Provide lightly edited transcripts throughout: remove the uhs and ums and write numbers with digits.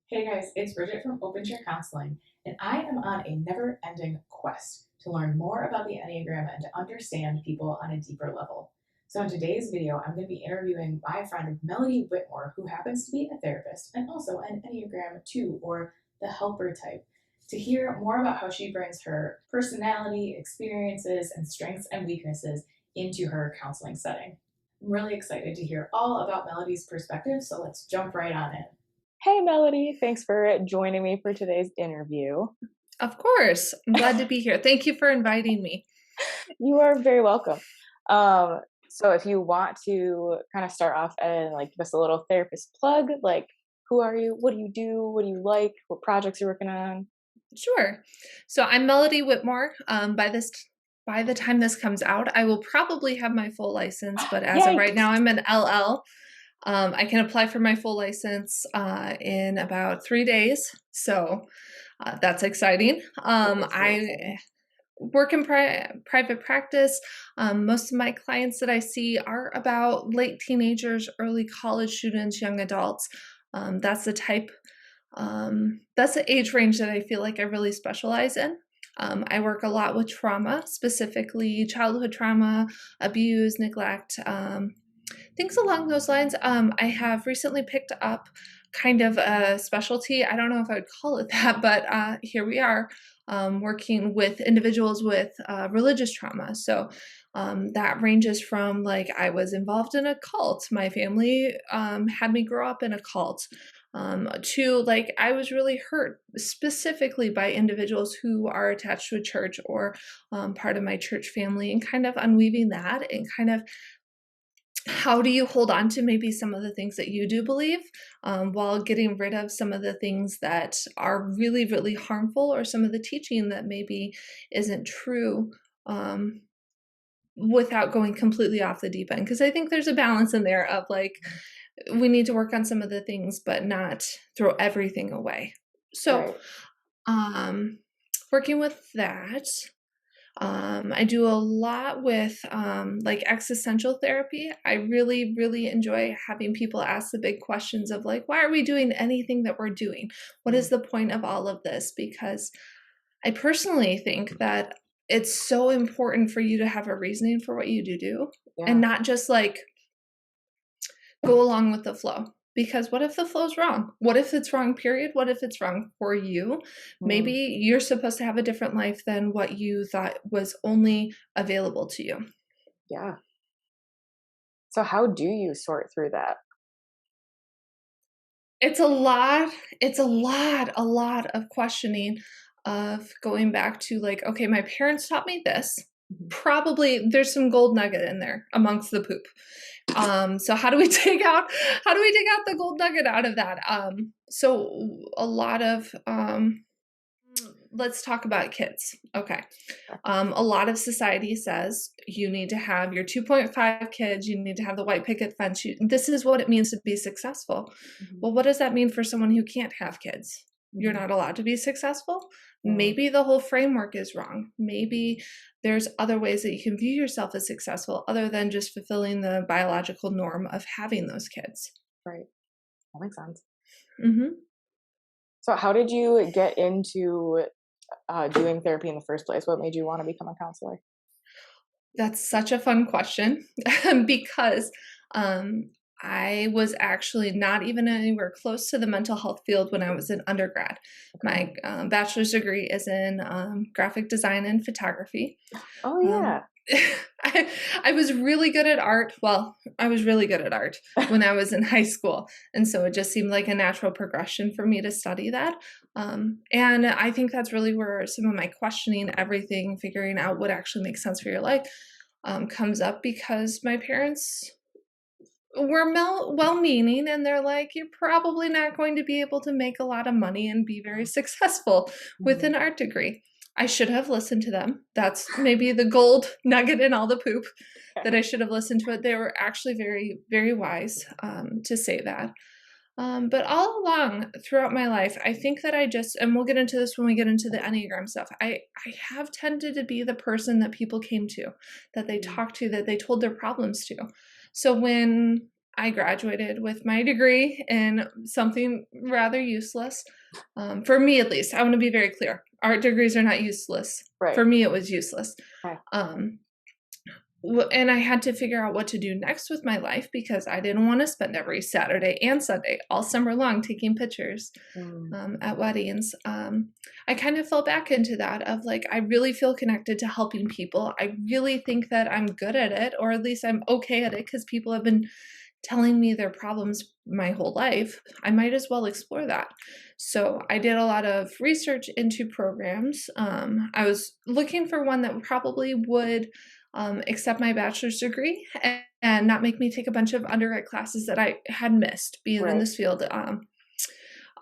Hey guys, it's Bridget from Open Chair Counseling, and I am on a never ending quest to learn more about the Enneagram and to understand people on a deeper level. So, in today's video, I'm going to be interviewing my friend Melodie Whitmore, who happens to be a therapist and also an Enneagram 2 or the helper type, to hear more about how she brings her personality, experiences, and strengths and weaknesses into her counseling setting. I'm really excited to hear all about Melodie's perspective, so let's jump right on in. Hey, Melody. Thanks for joining me for today's interview. Of course. I'm glad to be here. Thank you for inviting me. You are very welcome. So if you want to kind of start off and give us a little therapist plug, who are you? What do you do? What do you like? What projects you're working on? Sure. So I'm Melodie Whitmore. By the time this comes out, I will probably have my full license, but as of right Yikes. now, I'm an LL. I can apply for my full license in about 3 days, so that's exciting. I work in private practice. Most of my clients that I see are about late teenagers, early college students, young adults. That's the type, that's the age range that I feel like I really specialize in. I work a lot with trauma, specifically childhood trauma, abuse, neglect, things along those lines. I have recently picked up kind of a specialty. I don't know if I would call it that, but here we are working with individuals with religious trauma. So that ranges from I was involved in a cult. My family had me grow up in a cult. To I was really hurt specifically by individuals who are attached to a church or part of my church family, and kind of unweaving that and kind of how do you hold on to maybe some of the things that you do believe while getting rid of some of the things that are really, really harmful, or some of the teaching that maybe isn't true, without going completely off the deep end? Because I think there's a balance in there of we need to work on some of the things, but not throw everything away. So, Right. working with that. I do a lot with existential therapy. I really, really enjoy having people ask the big questions of why are we doing anything that we're doing? What is the point of all of this? Because I personally think that it's so important for you to have a reasoning for what you do and Yeah. not just go along with the flow. Because what if the flow's wrong? What if it's wrong, period? What if it's wrong for you? Maybe Mm, you're supposed to have a different life than what you thought was only available to you. yeah. So how do you sort through that? It's a lot. It's a lot of questioning, of going back to okay, my parents taught me this. Mhm. Probably there's some gold nugget in there amongst the poop. So how do we take out the gold nugget out of that? So a lot of let's talk about kids. Okay. A lot of society says you need to have your 2.5 kids, you need to have the white picket fence. This is what it means to be successful. Mhm. Well, what does that mean for someone who can't have kids? You're Mhm. not allowed to be successful. Mm, Maybe the whole framework is wrong. Maybe there's other ways that you can view yourself as successful other than just fulfilling the biological norm of having those kids. right. That makes sense. Hmm. So how did you get into doing therapy in the first place? What made you want to become a counselor? That's such a fun question because um, I was actually not even anywhere close to the mental health field when I was in undergrad. Okay. My bachelor's degree is in graphic design and photography. Oh Um, yeah. I was really good at art. Well, I was really good at art when I was in high school. And so it just seemed like a natural progression for me to study that. And I think that's really where some of my questioning everything, figuring out what actually makes sense for your life, comes up, because my parents were well-meaning, and they're like, you're probably not going to be able to make a lot of money and be very successful with Mhm. an art degree. I should have listened to them. That's maybe the gold nugget in all the poop, that I should have listened to it. They were actually very, very wise to say that. But all along throughout my life, I think that and we'll get into this when we get into the Enneagram stuff, I have tended to be the person that people came to, that they Mm, talked to, that they told their problems to. So when I graduated with my degree in something rather useless. For me, at least, I want to be very clear. Art degrees are not useless. Right. For me, it was useless. Okay. And I had to figure out what to do next with my life because I didn't want to spend every Saturday and Sunday all summer long taking pictures at weddings. I kind of fell back into that of like, I really feel connected to helping people. I really think that I'm good at it, or at least I'm okay at it because people have been telling me their problems my whole life. I might as well explore that. So I did a lot of research into programs. I was looking for one that probably would accept my bachelor's degree and not make me take a bunch of undergrad classes that I had missed being in this field.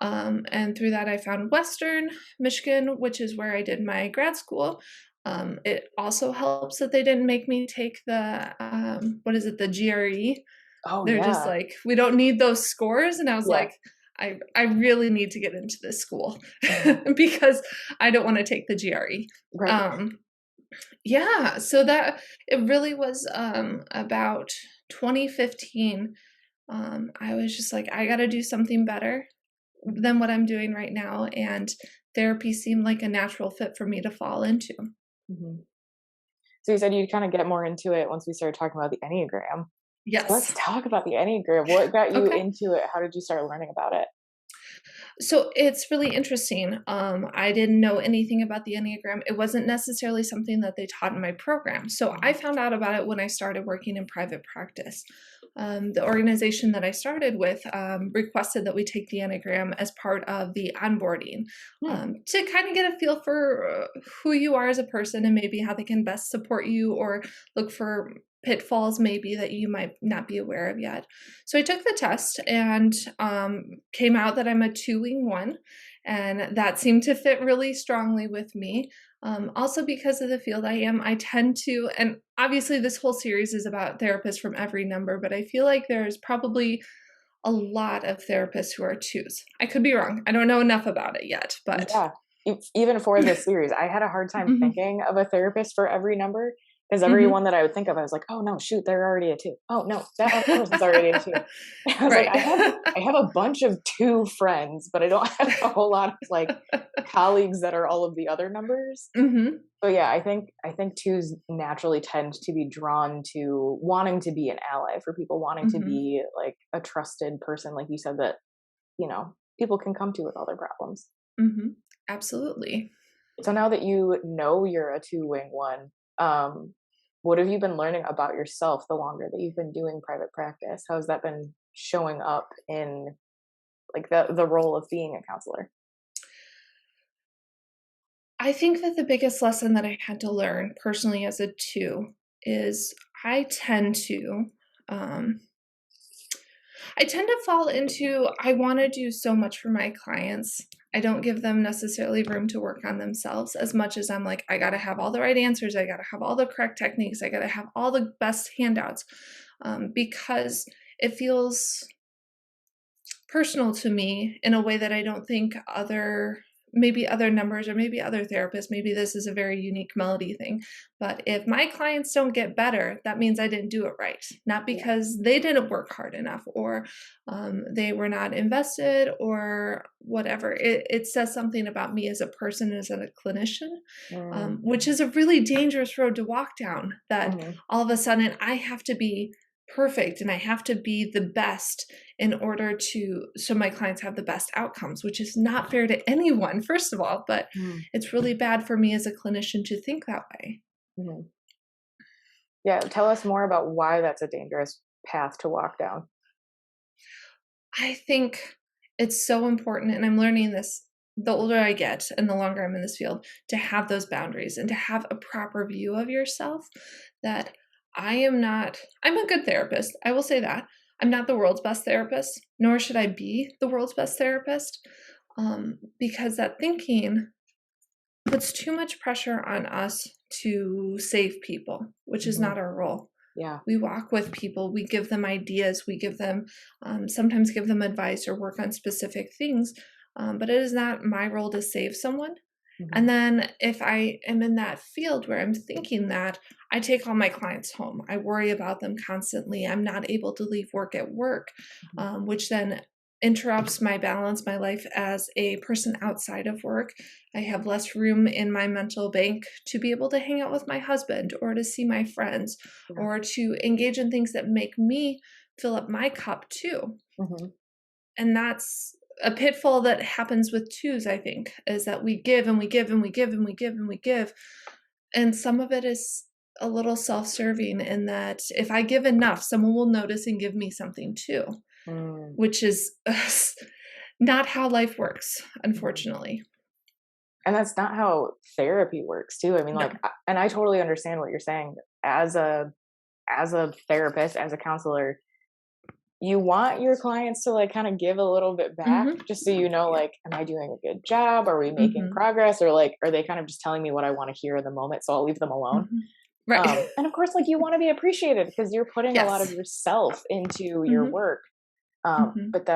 And through that, I found Western Michigan, which is where I did my grad school. It also helps that they didn't make me take the, the GRE. Oh, They're just like, we don't need those scores. And I was like, I really need to get into this school because I don't want to take the GRE. Right. Yeah, so that it really was about 2015. I was just like, I got to do something better than what I'm doing right now, and therapy seemed like a natural fit for me to fall into. Mm-hmm. So you said you'd kind of get more into it once we started talking about the Enneagram. Yes. So let's talk about the Enneagram. What got you into it? How did you start learning about it? So it's really interesting. I didn't know anything about the Enneagram. It wasn't necessarily something that they taught in my program. So I found out about it when I started working in private practice. The organization that I started with requested that we take the Enneagram as part of the onboarding to kind of get a feel for who you are as a person and maybe how they can best support you or look for pitfalls maybe that you might not be aware of yet. So I took the test and came out that I'm a 2-wing 1, and that seemed to fit really strongly with me. Also because of the field I am, I tend to, and obviously this whole series is about therapists from every number, but I feel like there's probably a lot of therapists who are 2s. I could be wrong. I don't know enough about it yet, but yeah, even for this series, I had a hard time thinking of a therapist for every number. Because everyone that I would think of, I was like, oh no, shoot, they're already a 2. Oh no, that person's already a 2. I was like, I have a bunch of 2 friends, but I don't have a whole lot of like colleagues that are all of the other numbers. So yeah, I think 2s naturally tend to be drawn to wanting to be an ally for people, wanting to be like a trusted person, like you said, that people can come to with all their problems. Absolutely. So now that you know you're a 2-wing 1. What have you been learning about yourself the longer that you've been doing private practice? How has that been showing up in like the role of being a counselor? I think that the biggest lesson that I had to learn personally as a 2 is I tend to fall into, I want to do so much for my clients. I don't give them necessarily room to work on themselves as much as I'm like, I got to have all the right answers. I got to have all the correct techniques. I got to have all the best handouts because it feels personal to me in a way that I don't think maybe other numbers or maybe other therapists, maybe this is a very unique Melodie thing. But if my clients don't get better, that means I didn't do it right. Not because they didn't work hard enough or they were not invested or whatever. It says something about me as a person, as a clinician, which is a really dangerous road to walk down, that all of a sudden I have to be perfect and I have to be the best in order so my clients have the best outcomes, which is not fair to anyone, first of all, but it's really bad for me as a clinician to think that way. Yeah, tell us more about why that's a dangerous path to walk down. I think it's so important, and I'm learning this the older I get and the longer I'm in this field, to have those boundaries and to have a proper view of yourself, that I'm a good therapist. I will say that. I'm not the world's best therapist, nor should I be the world's best therapist, because that thinking puts too much pressure on us to save people, which is not our role. Yeah. We walk with people, we give them ideas, we give them, sometimes give them advice or work on specific things, but it is not my role to save someone. And then if I am in that field where I'm thinking that, I take all my clients home. I worry about them constantly. I'm not able to leave work at work, which then interrupts my balance, my life as a person outside of work. I have less room in my mental bank to be able to hang out with my husband or to see my friends or to engage in things that make me fill up my cup too. And that's a pitfall that happens with twos, I think, is that we give and we give and we give and we give and we give. And some of it is a little self-serving in that if I give enough, someone will notice and give me something too, which is not how life works, unfortunately. And that's not how therapy works too. I mean, like, and I totally understand what you're saying. As a therapist, as a counselor, you want your clients to like kind of give a little bit back, just so you know, like, am I doing a good job? Are we making progress? Or like, are they kind of just telling me what I want to hear in the moment? So I'll leave them alone. Right. And of course, like, you want to be appreciated because you're putting a lot of yourself into your work. But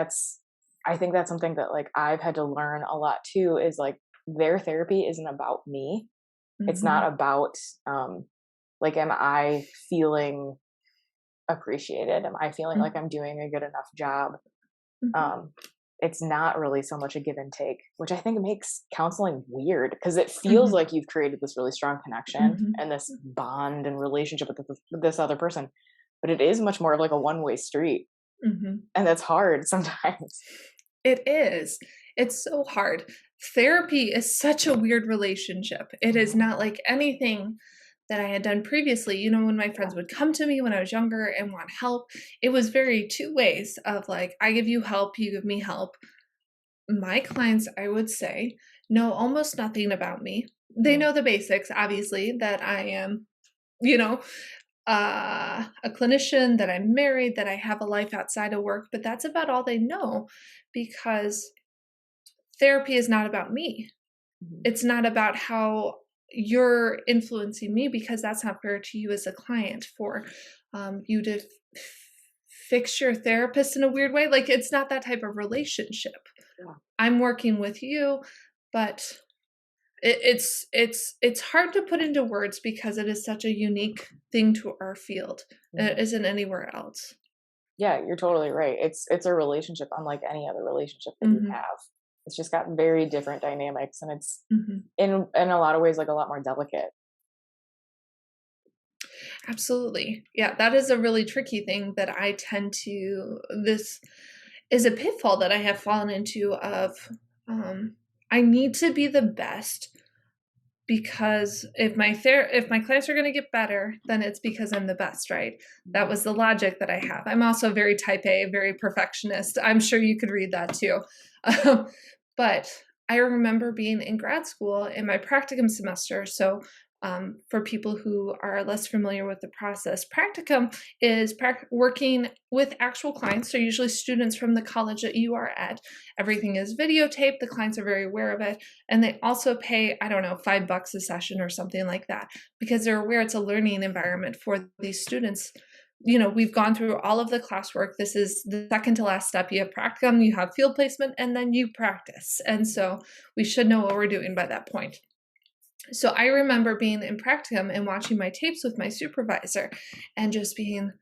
I think that's something that like I've had to learn a lot too, is like, their therapy isn't about me. It's not about, like, am I feeling appreciated? Am I feeling like I'm doing a good enough job? It's not really so much a give and take, which I think makes counseling weird because it feels like you've created this really strong connection and this bond and relationship with this other person, but it is much more of like a one-way street. And that's hard sometimes. It is. It's so hard. Therapy is such a weird relationship. It is not like anything that I had done previously. You know, when my friends would come to me when I was younger and want help, it was very two ways of like, I give you help, you give me help. My clients, I would say, know almost nothing about me. They know the basics, obviously, that I am, you know, a clinician, that I'm married, that I have a life outside of work, but that's about all they know, because therapy is not about me. It's not about how you're influencing me, because that's not fair to you as a client for you to fix your therapist in a weird way. Like, it's not that type of relationship. I'm working with you, but it's hard to put into words because it is such a unique thing to our field. And it isn't anywhere else. Yeah, you're totally right. It's a relationship unlike any other relationship that you have. It's just got very different dynamics, and it's in a lot of ways like a lot more delicate. Absolutely. Yeah, that is a really tricky thing that I tend to, this is a pitfall that I have fallen into of, I need to be the best, because if my clients are going to get better, then it's because I'm the best, right? That was the logic that I have. I'm also very type A, very perfectionist. I'm sure you could read that too. But I remember being in grad school in my practicum semester. So for people who are less familiar with the process, practicum is working with actual clients. So usually students from the college that you are at. Everything is videotaped. The clients are very aware of it. And they also pay, I don't know, $5 a session or something like that, because they're aware it's a learning environment for these students. You know, we've gone through all of the classwork. This is the second to last step. You have practicum, you have field placement, and then you practice. And so we should know what we're doing by that point. So I remember being in practicum and watching my tapes with my supervisor and just being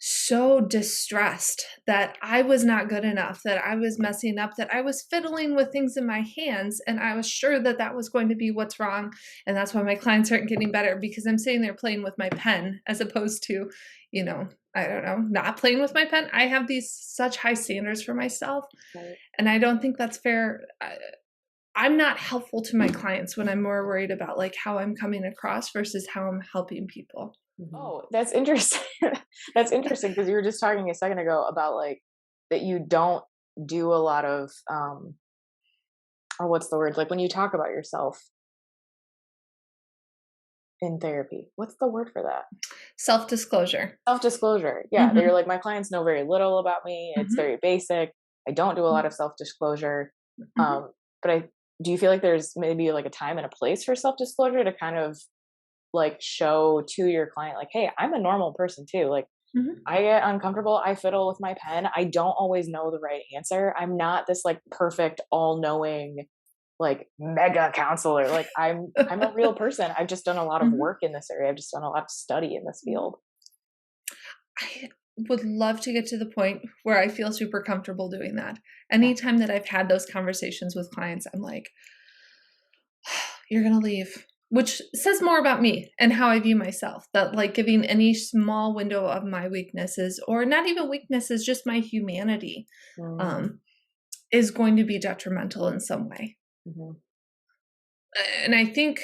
so distressed that I was not good enough, that I was messing up, that I was fiddling with things in my hands. And I was sure that that was going to be what's wrong. And that's why my clients aren't getting better, because I'm sitting there playing with my pen as opposed to, you know, I don't know, not playing with my pen. I have these such high standards for myself. Right. And I don't think that's fair. I'm not helpful to my clients when I'm more worried about like how I'm coming across versus how I'm helping people. Oh, that's interesting. That's interesting, because you were just talking a second ago about like that you don't do a lot of or what's the word, like when you talk about yourself in therapy, what's the word for that? Self-disclosure. Yeah. They're like, my clients know very little about me. It's very basic. I don't do a lot of self-disclosure. But do you feel like there's maybe like a time and a place for self-disclosure to kind of like show to your client, like, hey, I'm a normal person too. Like, I get uncomfortable. I fiddle with my pen. I don't always know the right answer. I'm not this like perfect, all-knowing like mega counselor. Like I'm a real person. I've just done a lot of Mhm. work in this area. I've just done a lot of study in this field. I would love to get to the point where I feel super comfortable doing that. Anytime that I've had those conversations with clients, I'm like, you're going to leave, which says more about me and how I view myself. That like giving any small window of my weaknesses, or not even weaknesses, just my humanity, Mm-hmm. is going to be detrimental in some way. Mm-hmm. And I think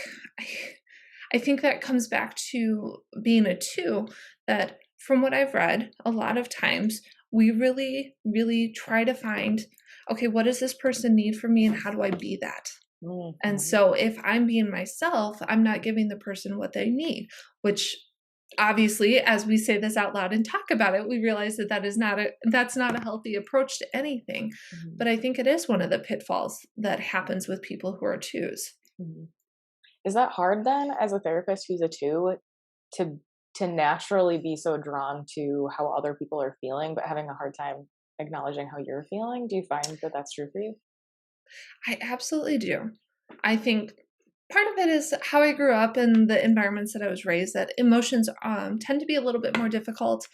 that comes back to being a two, that from what I've read, a lot of times we really, really try to find, okay, what does this person need from me and how do I be that? Mm-hmm. And so if I'm being myself, I'm not giving the person what they need, which obviously, as we say this out loud and talk about it, we realize that that's not a healthy approach to anything. Mm-hmm. But I think it is one of the pitfalls that happens with people who are twos. Mm-hmm. Is that hard then, as a therapist who's a two, to naturally be so drawn to how other people are feeling, but having a hard time acknowledging how you're feeling? Do you find that that's true for you? I absolutely do. I think part of it is how I grew up and the environments that I was raised, that emotions tend to be a little bit more difficult,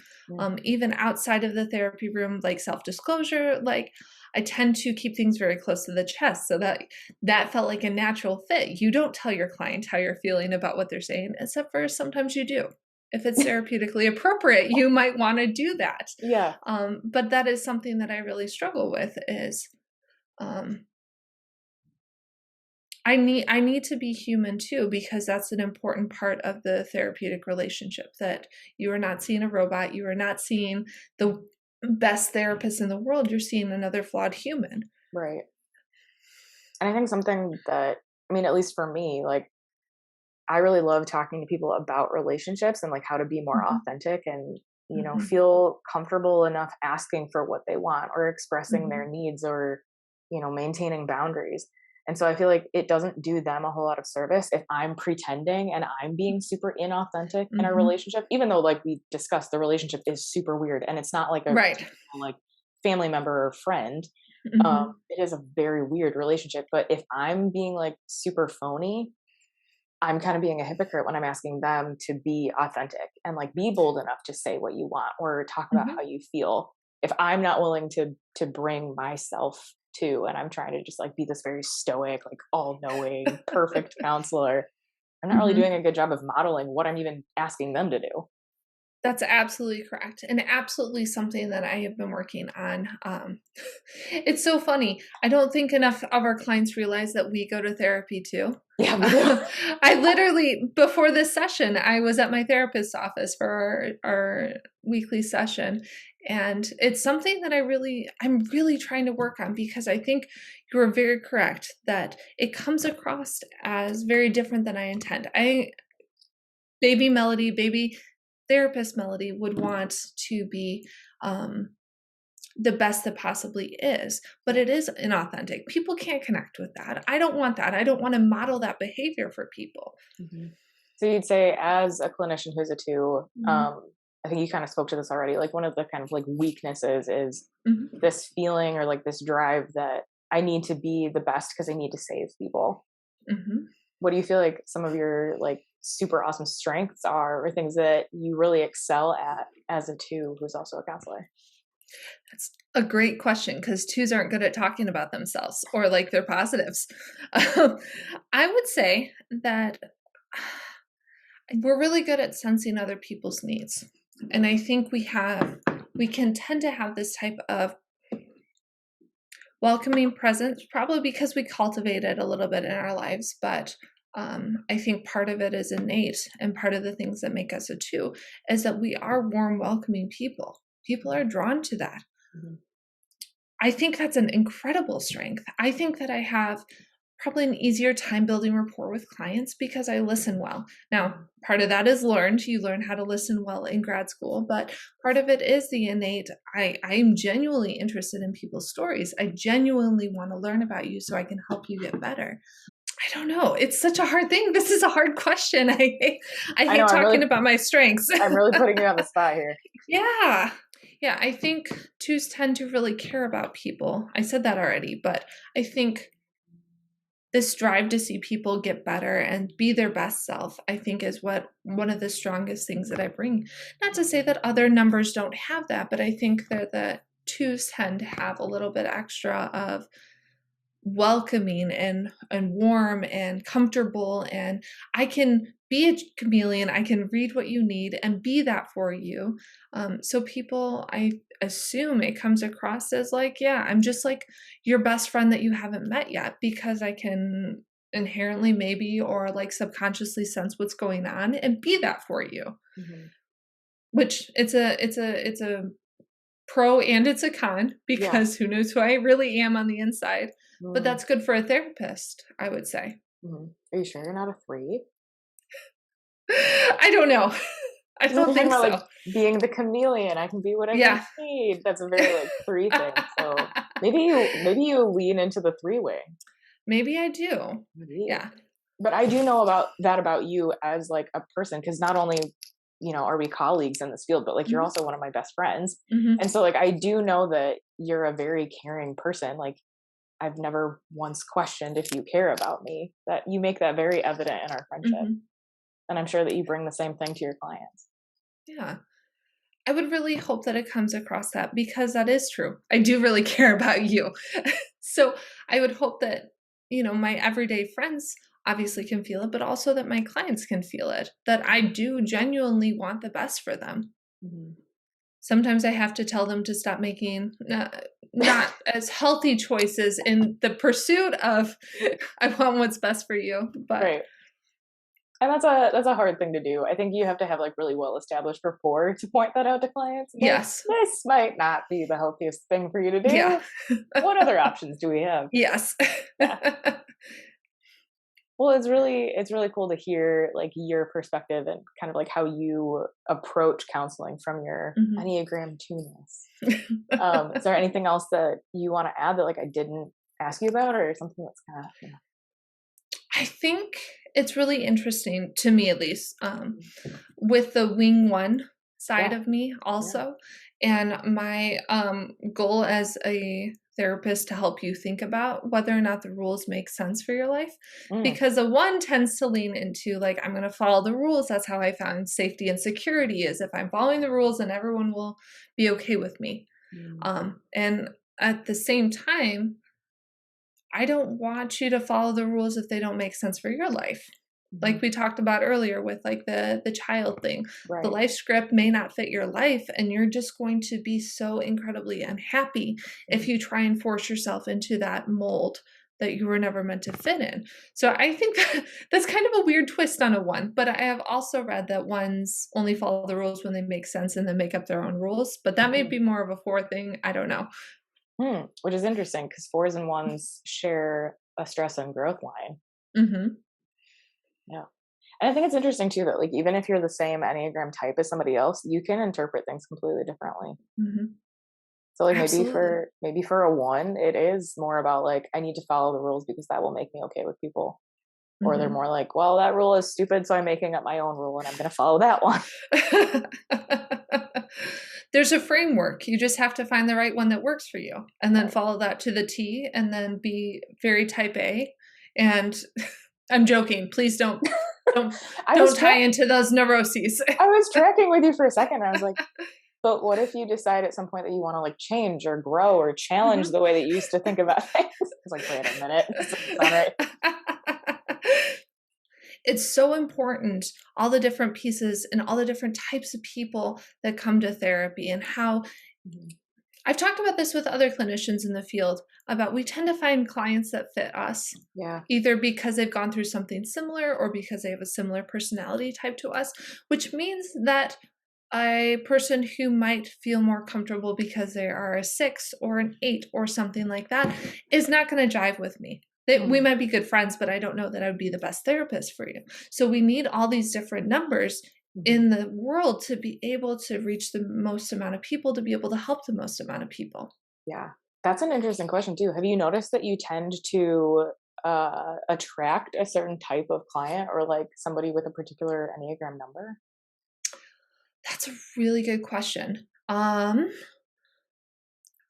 even outside of the therapy room, like self-disclosure. Like I tend to keep things very close to the chest, so that felt like a natural fit. You don't tell your client how you're feeling about what they're saying, except for sometimes you do. If it's therapeutically appropriate, you might want to do that. Yeah. But that is something that I really struggle with is I need to be human too, because that's an important part of the therapeutic relationship, that you are not seeing a robot, you are not seeing the best therapist in the world, you're seeing another flawed human. Right. And I think something that, I mean, at least for me, like I really love talking to people about relationships and like how to be more Mhm, authentic and, mhm, feel comfortable enough asking for what they want or expressing mhm, their needs or, maintaining boundaries. And so I feel like it doesn't do them a whole lot of service if I'm pretending and I'm being super inauthentic in a mhm. relationship, even though like we discussed, the relationship is super weird and it's not like a Right. typical, like family member or friend. Mhm, It is a very weird relationship. But if I'm being like super phony, I'm kind of being a hypocrite when I'm asking them to be authentic and like be bold enough to say what you want or talk about mhm, how you feel. If I'm not willing to bring myself to, and I'm trying to just like be this very stoic, like all knowing, perfect counselor, I'm not really mhm. doing a good job of modeling what I'm even asking them to do. That's absolutely correct, and absolutely something that I have been working on. It's so funny. I don't think enough of our clients realize that we go to therapy too. Yeah, we do. I literally, before this session, I was at my therapist's office for our weekly session, and it's something that I'm really trying to work on, because I think you are very correct that it comes across as very different than I intend. Baby therapist Melody would want to be um, the best that possibly is, but it is inauthentic. People can't connect with that. I don't want that. I don't want to model that behavior for people. Mhm. So you'd say, as a clinician who's a two, Mhm. I think you kind of spoke to this already. Like one of the kind of like weaknesses is Mhm. this feeling or like this drive that I need to be the best because I need to save people. Mhm. What do you feel like some of your like super awesome strengths are, or things that you really excel at as a two who's also a counselor? That's a great question, because twos aren't good at talking about themselves or like their positives. Um, I would say that we're really good at sensing other people's needs. And I think we can tend to have this type of welcoming presence, probably because we cultivate it a little bit in our lives. But I think part of it is innate, and part of the things that make us a two is that we are warm, welcoming people. People are drawn to that. Mhm. I think that's an incredible strength. I think that I have probably an easier time building rapport with clients because I listen well. Now, part of that is learned. You learn how to listen well in grad school, but part of it is the innate. I'm genuinely interested in people's stories. I genuinely want to learn about you so I can help you get better. I don't know. It's such a hard thing. This is a hard question. I I know hate talking about my strengths. I'm really putting you on the spot here. Yeah. Yeah, I think twos tend to really care about people. I said that already, but I think this drive to see people get better and be their best self, I think is what one of the strongest things that I bring. Not to say that other numbers don't have that, but I think that the twos tend to have a little bit extra of welcoming and warm and comfortable, and I can be a chameleon. I can read what you need and be that for you. So people, I assume it comes across as like, yeah, I'm just like your best friend that you haven't met yet, because I can inherently maybe or like subconsciously sense what's going on and be that for you. Mhm. Which it's a pro and it's a con, Yeah. because who knows who I really am on the inside. But Mm. that's good for a therapist, I would say. Mhm. Are you sure you're not a 3? I don't know. I You're don't talking think about, so. like, being the chameleon, I can be whatever Yeah. you need. That's a very, like, 3 thing, so maybe you lean into the 3 way. Maybe I do. Maybe. Yeah. But I do know about you as, like, a person, because not only, are we colleagues in this field, but, like, you're Mhm. also one of my best friends, Mhm. and so, like, I do know that you're a very caring person. Like, I've never once questioned if you care about me. That you make that very evident in our friendship, Mhm. and I'm sure that you bring the same thing to your clients. Yeah. I would really hope that it comes across that, because that is true. I do really care about you. So I would hope that, my everyday friends obviously can feel it, but also that my clients can feel it, that I do genuinely want the best for them. Mhm. Sometimes I have to tell them to stop making not as healthy choices in the pursuit of I want what's best for you. But Right. And that's a hard thing to do. I think you have to have, like, really well-established rapport to point that out to clients, like, yes, "This might not be the healthiest thing for you to yeah, do. What other options do we have?" yes. Yeah. Well, it's really cool to hear, like, your perspective and kind of, like, how you approach counseling from your Mhm. Enneagram 2-ness. Is there anything else that you wanna add that, like, I didn't ask you about, or something that's kinda. I think it's really interesting, to me at least, with the wing one side Yeah, of me yeah. also, and my goal as a therapist to help you think about whether or not the rules make sense for your life, Mm, because a one tends to lean into like, I'm going to follow the rules. That's how I found safety and security, is if I'm following the rules, then everyone will be okay with me. mm, And at the same time, I don't want you to follow the rules if they don't make sense for your life. mhm. Like we talked about earlier with like the child thing. The Right. life script may not fit your life, and you're just going to be so incredibly unhappy if Mhm. you try and force yourself into that mold that you were never meant to fit in. So I think that's kind of a weird twist on a one, but I have also read that ones only follow the rules when they make sense and then make up their own rules, but that may Mhm. be more of a four thing. I don't know. Which is interesting because 4s and 1s share a stress and growth line. Mhm. Yeah. And I think it's interesting too that, like, even if you're the same Enneagram type as somebody else, you can interpret things completely differently. Mhm. So, like, Absolutely. maybe for a 1, it is more about, like, I need to follow the rules because that will make me okay with people. Or they're Mhm. more like, well, that rule is stupid, so I'm making up my own rule and I'm gonna follow that one. There's a framework. You just have to find the right one that works for you and then Right. follow that to the T and then be very type A. And I'm joking. Please don't I was don't tie tra- into those neuroses. I was tracking with you for a second. I was like, but what if you decide at some point that you want to, like, change or grow or challenge Mhm. the way that you used to think about things? I was like, wait a minute, this doesn't sound right. It's so important, all the different pieces and all the different types of people that come to therapy, and how Mhm. I've talked about this with other clinicians in the field about we tend to find clients that fit us, Yeah. either because they've gone through something similar or because they have a similar personality type to us, which means that a person who might feel more comfortable because they are a 6 or an 8 or something like that is not going to jive with me. We Mm. might be good friends, but I don't know that I would be the best therapist for you. So we need all these different numbers Mhm. in the world to be able to reach the most amount of people, to be able to help the most amount of people. Yeah. That's an interesting question too. Have you noticed that you tend to attract a certain type of client or, like, somebody with a particular Enneagram number? That's a really good question.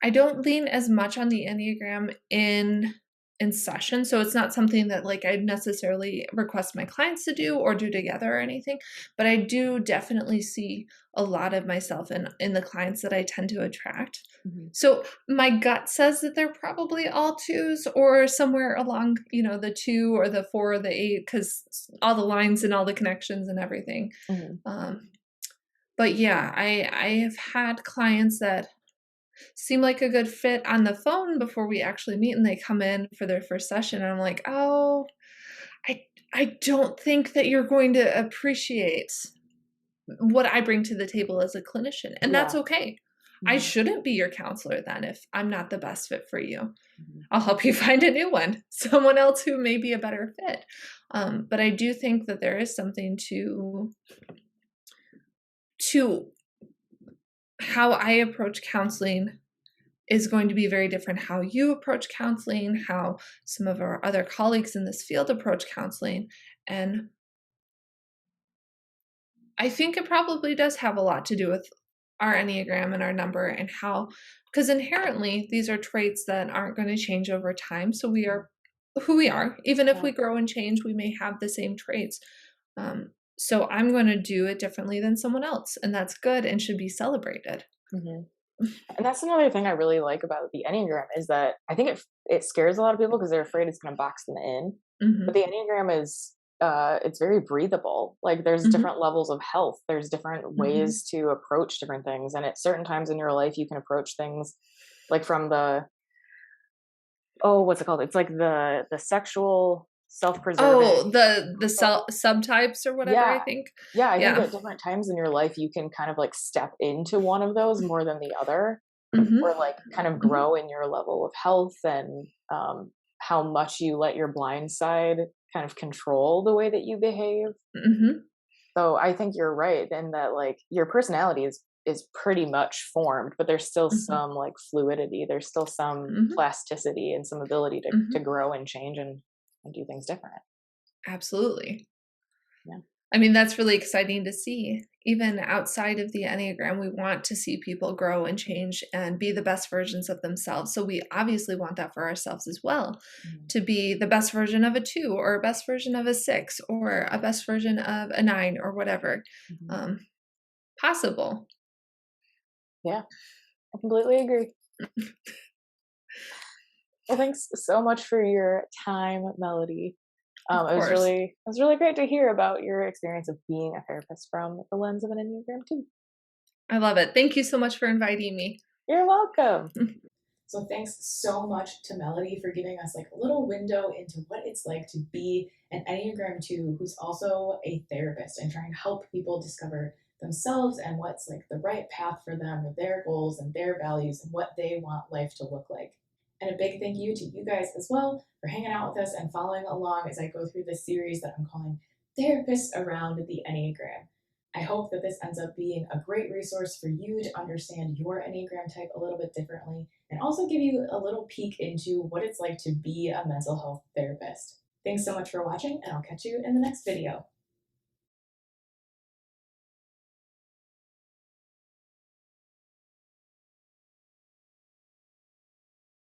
I don't lean as much on the Enneagram in in session. So it's not something that like I necessarily request my clients to do or do together or anything, but I do definitely see a lot of myself in the clients that I tend to attract. Mhm. So my gut says that they're probably all twos or somewhere along, the 2 or the 4 or the 8, because all the lines and all the connections and everything. Mhm. But yeah, I have had clients that seem like a good fit on the phone before we actually meet, and they come in for their first session, and I'm like, "Oh, I don't think that you're going to appreciate what I bring to the table as a clinician." And that's Yeah. okay. I Mhm. shouldn't be your counselor then if I'm not the best fit for you. Mhm. I'll help you find a new one, someone else who may be a better fit. But I do think that there is something to how I approach counseling is going to be very different how you approach counseling, how some of our other colleagues in this field approach counseling. And I think it probably does have a lot to do with our Enneagram and our number and how, because inherently these are traits that aren't going to change over time. So we are who we are. Even if Yeah. we grow and change, we may have the same traits. So I'm going to do it differently than someone else. And that's good and should be celebrated. Mhm. And that's another thing I really like about the Enneagram is that I think it scares a lot of people because they're afraid it's going to box them in. But Hmm. the Enneagram is it's very breathable. Like there's Hmm. different levels of health. There's different Hmm. ways to approach different things, and at certain times in your life, you can approach things like from the what's it called? It's like the sexual self-preserving. Oh, the subtypes or whatever, I Yeah. think. Yeah, I think Yeah. at different times in your life, you can kind of like step into one of those more than the other, Mhm. or like kind of Mhm. grow in your level of health and how much you let your blind side kind of control the way that you behave. Mhm. So I think you're right in that like your personality is pretty much formed, but there's still Mhm. some like fluidity. There's still some Mhm. plasticity and some ability to Mhm. grow and change and do things different. Absolutely. Yeah. I mean, that's really exciting to see. Even outside of the Enneagram, we want to see people grow and change and be the best versions of themselves. So we obviously want that for ourselves as well, Mhm. to be the best version of a 2 or a best version of a 6 or a best version of a 9 or whatever Mhm. um, possible. Yeah, I completely agree. Well, thanks so much for your time, Melody. Of course. It was really great to hear about your experience of being a therapist from the lens of an Enneagram too. I love it. Thank you so much for inviting me. You're welcome. So thanks so much to Melody for giving us like a little window into what it's like to be an Enneagram 2 who's also a therapist and trying to help people discover themselves and what's like the right path for them with their goals and their values and what they want life to look like. And a big thank you to you guys as well for hanging out with us and following along as I go through this series that I'm calling Therapists Around the Enneagram. I hope that this ends up being a great resource for you to understand your Enneagram type a little bit differently and also give you a little peek into what it's like to be a mental health therapist. Thanks so much for watching, and I'll catch you in the next video.